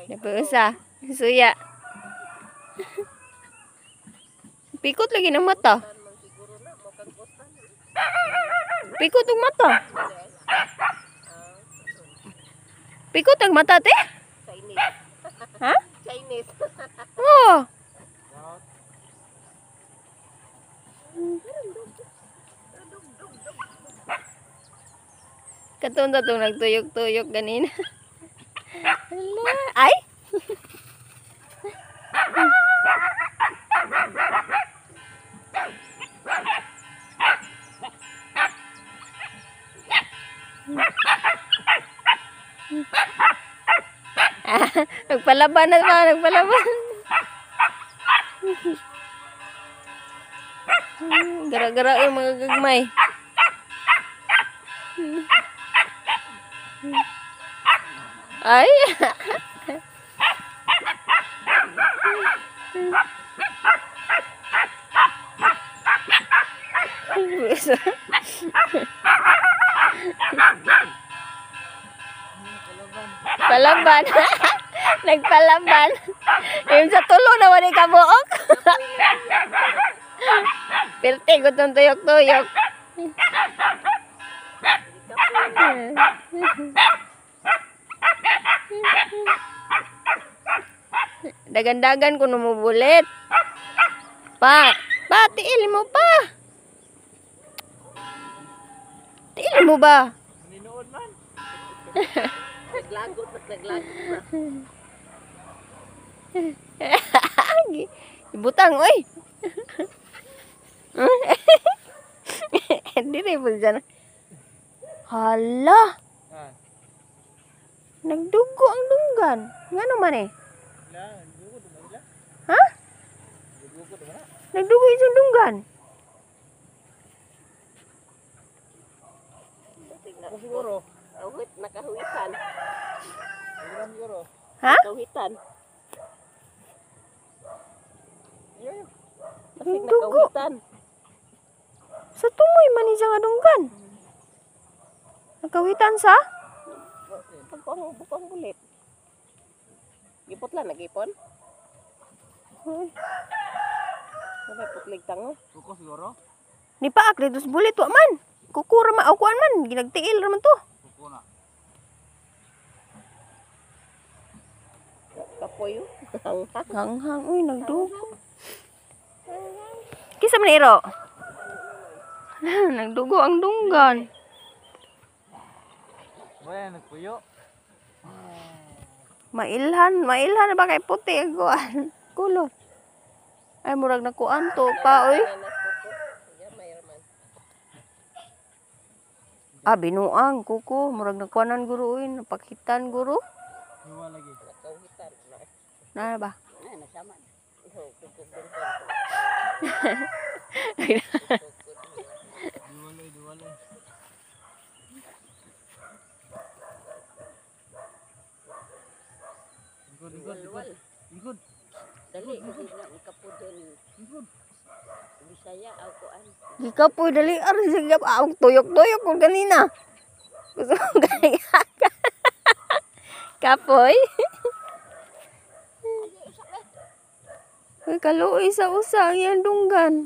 Napuusa. Suya. Pikot lagi ng mata. Pikot ang mata. Pikot ang mata, te? Chinese. Ha? Chinese. Oh. Katong tatong nagtuyok-tuyok ganina. Ay! Nagpalaban na ba? Nagpalaban. Gara-gara yung mga gagmay. Ay! Palaban. Nagpalaban. Yung sa tulo na wala kabuok. Pirte ko itong tuyok-tuyok. Dagan-dagan ko numubulit. Pa, tiil mo pa. Tiil mo ba? Ninood man. Naglagot at naglagot. Ibutang, oy. Hindi rin po dyan. Hala. Nagdugo ang dunggan. Nga naman eh. Ha? Nagdugo isang dunggan. Siguro. Nakahuitan. Ha? Nakahuitan. Nagdugo. Sa tumoy man isang adunggan. Nagkawitan sa? Bukang bulit. Gipot lang, nagipon. Wala putlig tango. Kuko siguro? Ni paak dito sa bulit wa man. Kukura ma akuan man, ginagtiil ra man to. Kuko na. Kapoy. Hanghang, uy, nagdugo. Kisa man iro? Nagdugo ang dunggan. Bueno, nagpuyo. Mailhan na ba kay puti ang kuan? Kulot. Ay, murag na kuan to pa, oy. Ah, binuang, kuko. Murag na kuanan guru, oy. Napakitan guru. Iwa lagi. Nakahuitan. Na ba? Nasaman. Duwalay. Ikut. Dali, ikut. Bisaya akuan. Gikapoy dali ar sige ang tuyok-tuyok ko kanina. Gusto ko ganyan. Kapoy. Uy, kaluoy sa usa ang iyang dunggan.